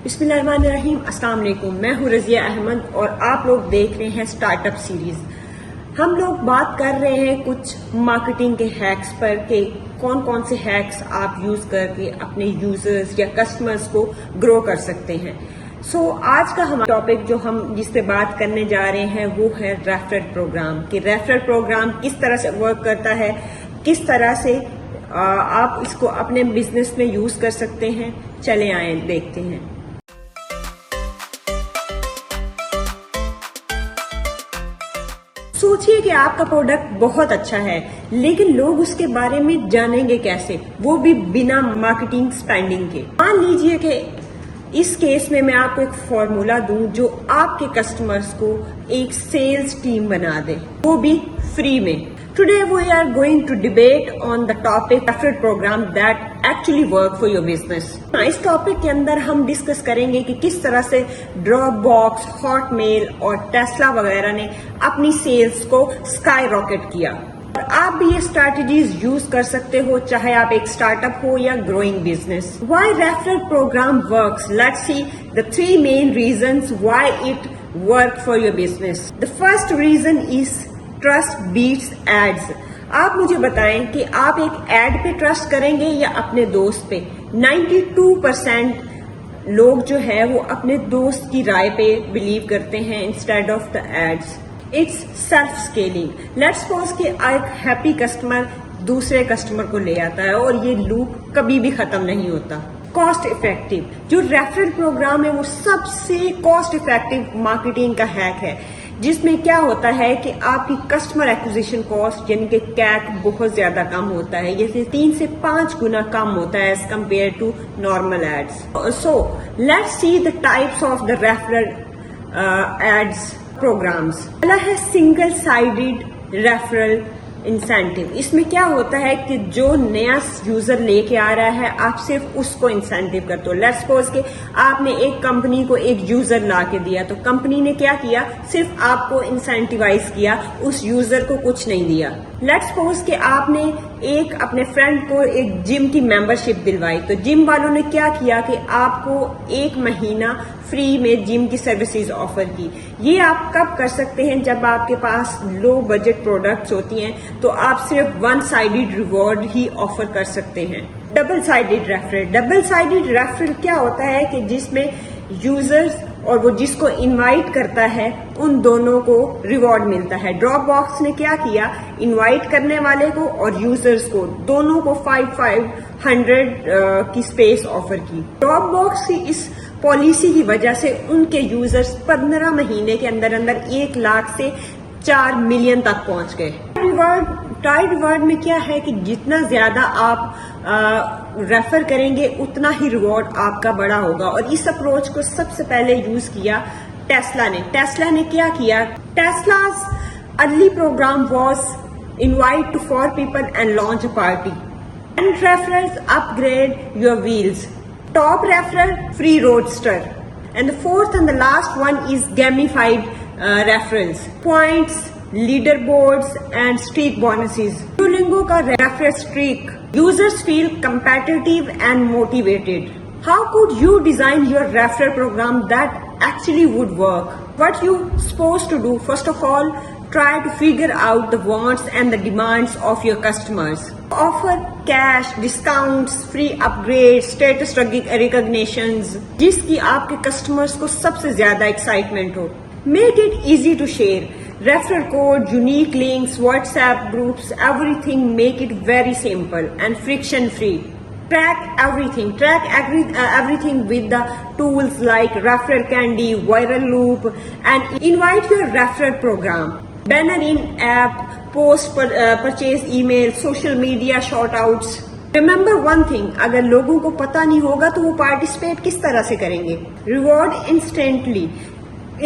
بسم اللہ الرحمن الرحیم. السلام علیکم. میں ہوں رضیہ احمد اور آپ لوگ دیکھ رہے ہیں اسٹارٹ اپ سیریز. ہم لوگ بات کر رہے ہیں کچھ مارکیٹنگ کے ہیکس پر کہ کون کون سے ہیکس آپ یوز کر کے اپنے یوزرز یا کسٹمرز کو گرو کر سکتے ہیں. آج کا ہمارا ٹاپک جو ہم جس پہ بات کرنے جا رہے ہیں وہ ہے ریفرل پروگرام. کہ ریفرل پروگرام کس طرح سے ورک کرتا ہے, کس طرح سے آپ اس کو اپنے بزنس میں یوز کر سکتے ہیں. چلے آئیں دیکھتے ہیں. سوچئے کہ آپ کا پروڈکٹ بہت اچھا ہے لیکن لوگ اس کے بارے میں جانیں گے کیسے, وہ بھی بنا مارکیٹنگ سپینڈنگ کے. مان لیجئے کہ اس کیس میں آپ کو ایک فارمولا دوں جو آپ کے کسٹمرز کو ایک سیلز ٹیم بنا دے, وہ بھی فری میں. Today we are going to debate on the topic referral program that actually work for your business. اس ٹاپک کے اندر ہم ڈسکس کریں گے کہ کس طرح سے ڈراپ باکس, ہاٹ میل اور ٹیسلا وغیرہ نے اپنی سیلز کو اسکائی راکٹ کیا. اور آپ بھی یہ اسٹریٹجیز یوز کر سکتے ہو چاہے آپ ایک اسٹارٹ اپ ہو یا growing business. Why referral program works? Let's see the 3 main reasons why it work for your business. The first reason is trust beats ads. آپ مجھے بتائیں کہ آپ ایک ایڈ پہ ٹرسٹ کریں گے یا اپنے دوست پہ. 92% لوگ جو ہے وہ اپنے دوست کی رائے پہ بلیو کرتے ہیں instead of the ads. It's self scaling. Let's suppose کہ ایک ہیپی کسٹمر دوسرے کسٹمر کو لے آتا ہے اور یہ لوپ کبھی بھی ختم نہیں ہوتا. Cost effective. جو ریفرل پروگرام ہے وہ سب سے کاسٹ افیکٹو مارکیٹنگ کا ہیک ہے, جس میں کیا ہوتا ہے کہ آپ کی کسٹمر ایکوزیشن کاسٹ یعنی کہ کیک بہت زیادہ کم ہوتا ہے. یہ 3 سے 5 گنا کم ہوتا ہے as compare to normal ads. So let's see the types of the referral ads programs. پہلا ہے سنگل سائیڈڈ ریفرل انسینٹیو. اس میں کیا ہوتا ہے کہ جو نیا یوزر لے کے آ رہا ہے آپ صرف اس کو انسینٹیو کرتے ہو. لیٹس سپوز کہ آپ نے ایک کمپنی کو ایک یوزر لا کے دیا تو کمپنی نے کیا کیا, صرف آپ کو انسینٹیوائز کیا, اس یوزر کو کچھ نہیں دیا. لیٹس سپوز کہ آپ نے ایک اپنے فرینڈ کو ایک جم کی ممبرشپ دلوائی تو جم والوں نے کیا کیا کہ آپ کو 1 مہینہ فری میں جم کی سروسز آفر کی. یہ آپ کب کر سکتے ہیں جب آپ کے پاس لو بجٹ پروڈکٹس ہوتی ہیں تو آپ صرف 1 سائیڈڈ ریوارڈ ہی آفر کر سکتے ہیں. Double sided referral. Double sided referral کیا ہوتا ہے کہ جس میں یوزرز اور وہ جس کو انوائٹ کرتا ہے ان دونوں کو ریوارڈ ملتا ہے. ڈراپ باکس نے کیا کیا, انوائٹ کرنے والے کو اور یوزرز کو دونوں کو 500 کی اسپیس آفر کی. ڈراپ باکس کی اس پالیسی کی وجہ سے ان کے یوزرز 15 مہینے کے اندر 1 لاکھ سے 4 ملین تک پہنچ گئے. ٹرائی ریوارڈ میں کیا ہے کہ جتنا زیادہ آپ ریفر کریں گے اتنا ہی ریوارڈ آپ کا بڑا ہوگا. اور اس اپروچ کو سب سے پہلے یوز کیا ٹیسلا نے. ٹیسلا نے کیا کیا, Tesla's early program was invite to 4 people and launch a party. 10 referrals upgrade your wheels. Top referral, free roadster. And the fourth and the last one is gamified referrals. Points, leaderboards and streak bonuses. Duolingo ka referral streak. Users feel competitive and motivated. How could you design your referral program that actually would work? What you supposed to do? First of all, try to figure out the wants and the demands of your customers. Offer cash, discounts, free upgrades, status recognitions, جس کی آپ کے customers کو سب سے زیادہ excitement who. Make it easy to share. Referral code, unique links, WhatsApp groups, everything make it very simple and friction free. Track everything. Track everything with the tools like Referral Candy, Viral Loop, and invite your referral program. Banner in app, post purchase email, social media shout outs. Remember one thing, اگر لوگوں کو پتا نہیں ہوگا تو وہ participate کس طرح سے کریں گے. Reward instantly.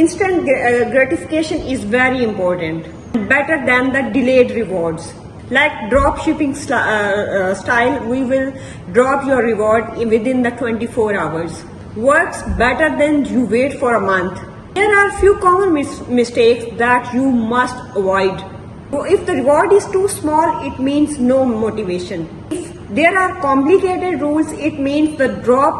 Instant gratification is very important. Better than the delayed rewards. Like drop shipping style, we will drop your reward within the 24 hours. Works better than you wait for a month. There are few common mistakes that you must avoid. So if the reward is too small, it means no motivation. If There are complicated rules. It means the drop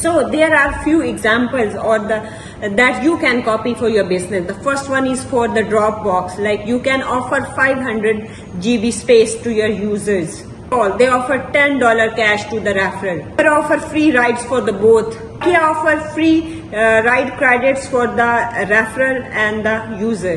So there are few examples that you can copy for your business. The first one is for the Dropbox. Like you can offer 500 GB space to your users. They offer $10 cash to the referral. They offer free rides for the both. They offer free ride credits for the referral and the user.